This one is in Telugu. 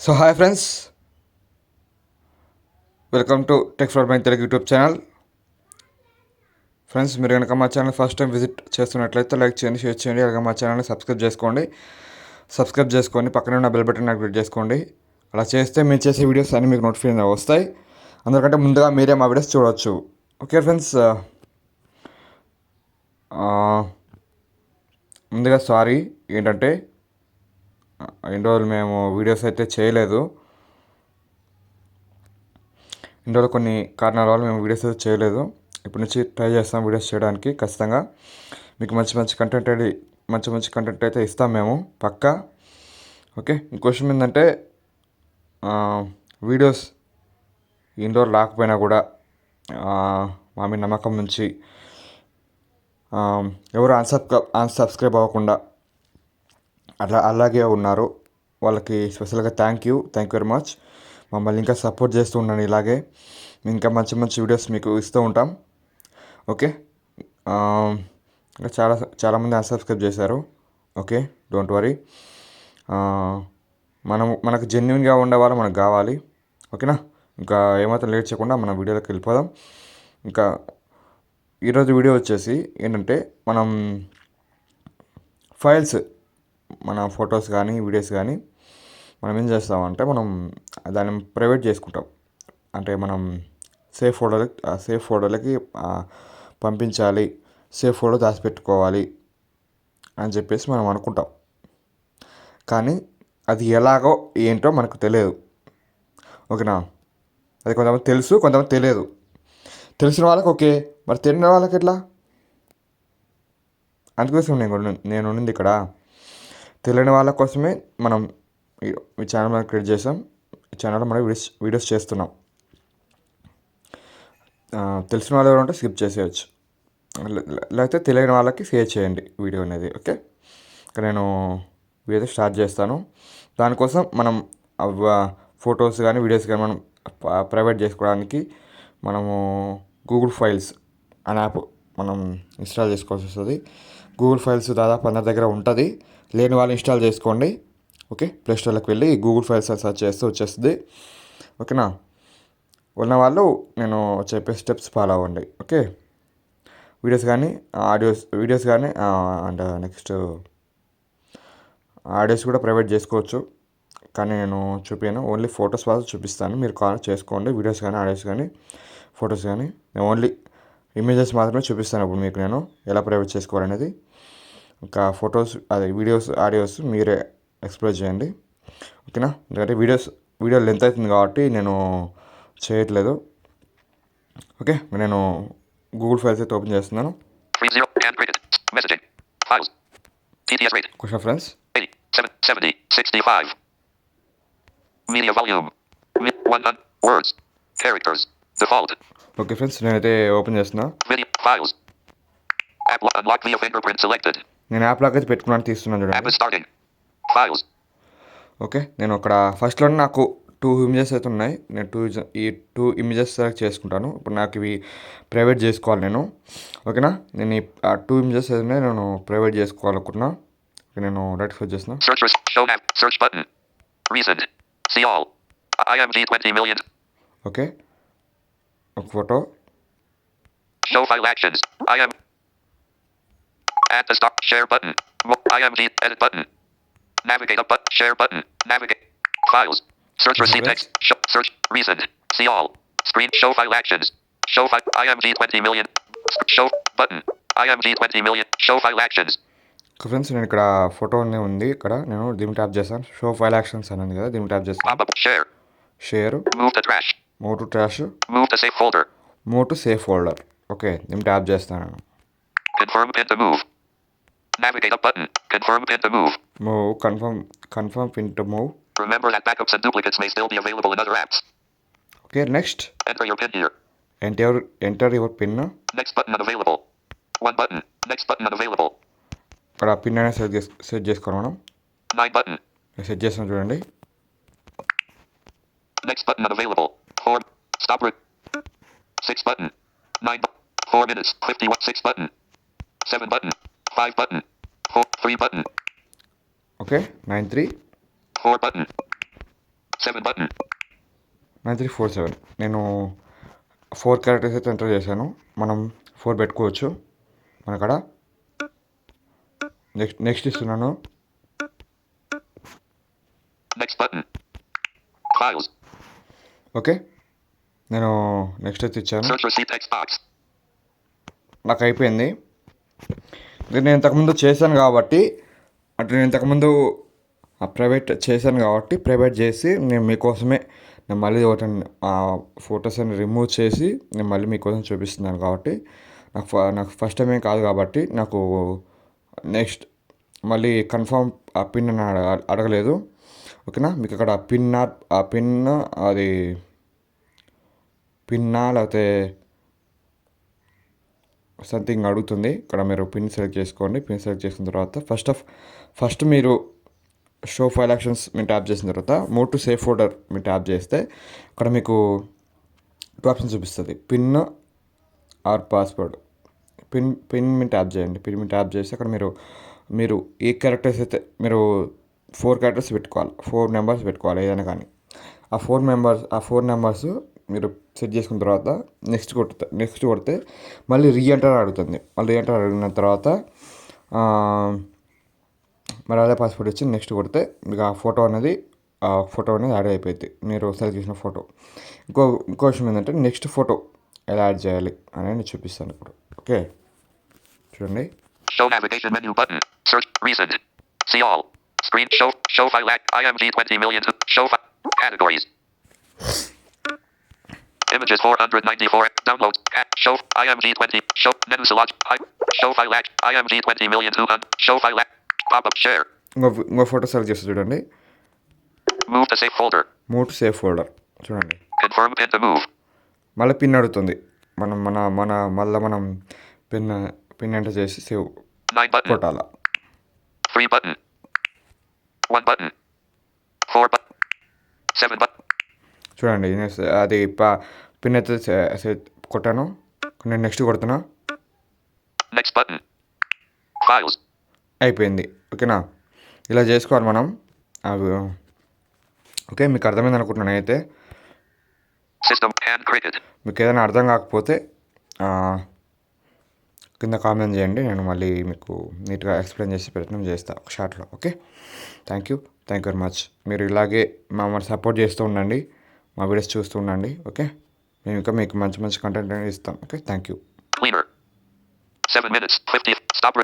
So hi friends, welcome to tech for my Telugu YouTube channel. Friends, మీరు కనుక మా ఛానల్ ఫస్ట్ టైం విజిట్ చేస్తున్నట్లయితే లైక్ చేయండి, షేర్ చేయండి. అలాగే మా ఛానల్ని సబ్స్క్రైబ్ చేసుకొని పక్కనే ఉన్న బెల్ బటన్ యాక్టివేట్ చేసుకోండి. అలా చేస్తే మేము చేసే వీడియోస్ అన్నీ మీకు నోటిఫికేషన్ వస్తాయి. అందరికంటే ముందుగా మీరే మా వీడియోస్ చూడవచ్చు. ఓకే ఫ్రెండ్స్, ముందుగా సారీ. ఏంటంటే ఇన్ని రోజులు మేము వీడియోస్ అయితే చేయలేదు. ఇందులో కొన్ని కారణాల వల్ల మేము వీడియోస్ అయితే చేయలేదు. ఇప్పటి నుంచి ట్రై చేస్తాం వీడియోస్ చేయడానికి. ఖచ్చితంగా మీకు మంచి కంటెంట్ అయితే ఇస్తాం మేము పక్కా. ఓకే, ఇంకోసం ఏంటంటే వీడియోస్ ఇంట్లో రాకపోయినా కూడా మా మీద నమ్మకం నుంచి ఎవరు అన్సబ్స్క్రైబ్ అవ్వకుండా అలాగే ఉన్నారు. వాళ్ళకి స్పెషల్గా థ్యాంక్ యూ వెరీ మచ్. మమ్మల్ని ఇంకా సపోర్ట్ చేస్తూ ఉండండి. ఇలాగే ఇంకా మంచి వీడియోస్ మీకు ఇస్తూ ఉంటాం. ఓకే, ఇంకా చాలామంది అన్సబ్స్క్రైబ్ చేశారు. Okay, don't worry. మనకు జెన్యున్గా ఉండేవాళ్ళు మనకు కావాలి. ఓకేనా, ఇంకా ఏమాత్రం లేట్ చేయకుండా మన వీడియోలోకి వెళ్ళిపోదాం. ఇంకా ఈరోజు వీడియో వచ్చేసి ఏంటంటే మనం ఫైల్స్, మన ఫొటోస్ కానీ వీడియోస్ కానీ మనం ఏం చేస్తామంటే మనం దాన్ని ప్రైవేట్ చేసుకుంటాం. అంటే మనం సేఫ్ ఫోల్డర్లకి పంపించాలి, సేఫ్ ఫోల్డర్ దాచిపెట్టుకోవాలి అని చెప్పేసి మనం అనుకుంటాం. కానీ అది ఎలాగో ఏంటో మనకు తెలియదు. ఓకేనా, అది కొంతమంది తెలుసు, కొంతమంది తెలియదు. తెలిసిన వాళ్ళకి ఓకే, మరి తెలియని వాళ్ళకి ఎట్లా? అందుకోసం నేను ఉండింది ఇక్కడ. తెలియని వాళ్ళ కోసమే మనం ఈ ఛానల్ మనం క్రియేట్ చేసాం. ఈ ఛానల్లో మనం వీడియోస్ చేస్తున్నాం. తెలిసిన వాళ్ళు ఎవరు ఉంటే స్కిప్ చేసేయచ్చు, లేకపోతే తెలియని వాళ్ళకి షేర్ చేయండి వీడియో అనేది. ఓకే, ఇక్కడ నేను వీడియో స్టార్ట్ చేస్తాను. దానికోసం మనం ఫొటోస్ కానీ వీడియోస్ కానీ మనం ప్రైవేట్ చేసుకోవడానికి మనము గూగుల్ ఫైల్స్ అనే యాప్ మనం ఇన్స్టాల్ చేసుకోవాల్సి వస్తుంది. గూగుల్ ఫైల్స్ దాదాపు అందరి దగ్గర ఉంటుంది. లేని వాళ్ళు ఇన్స్టాల్ చేసుకోండి. ఓకే, ప్లే స్టోర్లోకి వెళ్ళి గూగుల్ ఫైల్స్ సెర్చ్ చేస్తే వచ్చేస్తుంది. ఓకేనా, ఉన్న వాళ్ళు నేను చెప్పే స్టెప్స్ ఫాలో అవ్వండి. ఓకే, వీడియోస్ కానీ అండ్ నెక్స్ట్ ఆడియోస్ కూడా ప్రైవేట్ చేసుకోవచ్చు. కానీ నేను చూపాను, ఓన్లీ ఫొటోస్ వాళ్ళు చూపిస్తాను. మీరు కాల్ చేసుకోండి. వీడియోస్ కానీ ఆడియోస్ కానీ ఫొటోస్ కానీ నేను ఓన్లీ ఇమేజెస్ మాత్రమే చూపిస్తాను. ఇప్పుడు మీకు నేను ఎలా ప్రైవేట్ చేసుకోవాలనేది. ఇంకా ఫొటోస్, అదే వీడియోస్ ఆడియోస్ మీరే ఎక్స్ప్లోర్ చేయండి. ఓకేనా, ఎందుకంటే వీడియో లెంత్ అవుతుంది కాబట్టి నేను చేయట్లేదు. ఓకే, నేను గూగుల్ ఫైల్స్ అయితే ఓపెన్ చేస్తున్నాను. క్వశ్చన్ ఫ్రెండ్స్, ఓకే ఫ్రెండ్స్, నేనైతే ఓపెన్ చేస్తున్నా. నేను యాప్ లాక్ అయితే పెట్టుకున్నాను, తీస్తున్నాను చూడండి. ఓకే, నేను అక్కడ ఫస్ట్లో నాకు 2 ఇమేజెస్ అయితే ఉన్నాయి. నేను 2 ఇమేజెస్ సెలెక్ట్ చేసుకుంటాను. ఇప్పుడు నాకు ఇవి ప్రైవేట్ చేసుకోవాలి నేను. ఓకేనా, నేను ఈ 2 ఇమేజెస్ అయితే నేను ప్రైవేట్ చేసుకోవాలనుకుంటున్నా. నేను రైట్ క్లిక్ చేస్తున్నా. ఓకే, ఒక photo. Add the stop share button. IMG edit button. Navigate up button. Share button. Navigate files. Search receipt text. Search recent. See all. Screen show file actions. Show file IMG 20 million. Show button. IMG 20 million. Show file actions. Friends, నేను ఇక్కడ ఫోటో ఉంది. ఇక్కడ నేను దీన్ని ట్యాప్ చేస్తాను. షో ఫైల్ యాక్షన్స్ అని ఉంది కదా, దీన్ని ట్యాప్ చేస్తాను. Share. Move to trash. Move to trash. Move to safe folder. Move to safe folder. Okay, దీన్ని ట్యాప్ చేస్తాను. Confirm pin to move. Navigate up button. Confirm pin to move. Move. Confirm pin to move. Remember that backups and duplicates may still be available in other apps. Okay, next. Enter your pin here. Enter your pin. Next button unavailable. One button. Next button unavailable. ఇక్కడ పిన్ అనేది సెట్ చేసుకోవాలి మనం. 9 button. సెట్ చేస్తాం చూడండి. Next button unavailable. 4. Stop. 6 button. 9. 4 minutes. 51. 6 button. 7 button. 5 button. 3 button. Okay, 9 3. 4 button. 7 button. 9347. నేను 4 క్యారెక్టర్స్ అయితే ఎంటర్ చేశాను. మనం 4 పెట్టుకోవచ్చు మన కాడ. నెక్స్ట్ ఇస్తున్నాను. Next button. Files. ఓకే, నేను నెక్స్ట్ అయితే ఇచ్చాను. Search receipt text box. నాకు అయిపోయింది. నేను ఇంతకుముందు చేశాను కాబట్టి, అంటే నేను ఇంతకుముందు ప్రైవేట్ చేశాను కాబట్టి, ప్రైవేట్ చేసి నేను మీకోసమే నేను మళ్ళీ ఒకటి ఆ ఫొటోస్ అని రిమూవ్ చేసి నేను మళ్ళీ మీకోసం చూపిస్తున్నాను కాబట్టి, నాకు ఫస్ట్ టైం ఏం కాదు కాబట్టి నాకు నెక్స్ట్ మళ్ళీ కన్ఫర్మ్ ఆ పిన్ అని అడగలేదు. ఓకేనా, మీకు అక్కడ పిన్ అది పిన్నా లేకపోతే సంథింగ్ అడుగుతుంది. ఇక్కడ మీరు పిన్ సెలెక్ట్ చేసుకోండి. పిన్ సెలెక్ట్ చేసిన తర్వాత ఫస్ట్ మీరు షో ఫైల్ యాక్షన్స్ మీరు ట్యాప్ చేసిన తర్వాత మూవ్ టు సేవ్ ఫోల్డర్ మీరు ట్యాప్ చేస్తే అక్కడ మీకు 2 ఆప్షన్స్ చూపిస్తుంది, పిన్ ఆర్ పాస్వర్డ్. పిన్ మీరు ట్యాప్ చేయండి. పిన్ మీరు ట్యాప్ చేసి అక్కడ మీరు ఏ క్యారెక్టర్స్ అయితే మీరు 4 క్యారెక్టర్స్ పెట్టుకోవాలి, 4 నెంబర్స్ పెట్టుకోవాలి ఏదైనా కానీ. ఆ 4 నెంబర్స్ మీరు సెట్ చేసుకున్న తర్వాత నెక్స్ట్ కొడితే మళ్ళీ రీఎంటర్ అడుగుతుంది. మళ్ళీ రీఎంటర్ అడిగిన తర్వాత మరి అదే పాస్వర్డ్ ఇచ్చి నెక్స్ట్ కొడితే మీకు ఆ ఫోటో అనేది యాడ్ అయిపోయింది, మీరు సెలెక్ట్ చేసిన ఫోటో. ఇంకో విషయం ఏంటంటే నెక్స్ట్ ఫోటో ఎలా యాడ్ చేయాలి అనేది నేను చూపిస్తాను ఇప్పుడు. ఓకే, చూడండి. Show navigation menu button. Search recent. See all. Screen show file IMG 20 million. Show categories. Images 494. Downloads. Show IMG 20. Show Nenusalaj. Show file IMG 20 million. Show file pop up share. ఇంకో ఫోటో సెలెక్ట్ చేస్తే చూడండి. Move to save folder. Move to save folder చూడండి. Confirm pin to move. మళ్ళీ పిన్ అడుగుతుంది. మనం పిన్ ఎంటర్ చేసి సేవ్ 9 button. కొట్టాల. 3 button. 1 button. 4 button. 7 button. చూడండి, అది పిన్ అయితే కొట్టాను. నేను నెక్స్ట్ కొడుతున్నా. Next button. Files. అయిపోయింది. ఓకేనా, ఇలా చేసుకోవాలి మనం. ఓకే, మీకు అర్థమైంది అనుకుంటున్నాను. అయితే System and cricket. మీకు ఏదైనా అర్థం కాకపోతే కింద కామెంట్ చేయండి. నేను మళ్ళీ మీకు నీట్గా ఎక్స్ప్లెయిన్ చేసి ప్రయత్నం చేస్తాను ఒక షార్ట్లో. Okay, thank you very much. మీరు ఇలాగే మమ్మల్ని సపోర్ట్ చేస్తూ ఉండండి, మా వీడియోస్ చూస్తూ ఉండండి. ఓకే, మేము ఇంకా మీకు మంచి కంటెంట్ అనేది ఇస్తాం. Okay, thank you. Cleaner. 7 minutes 53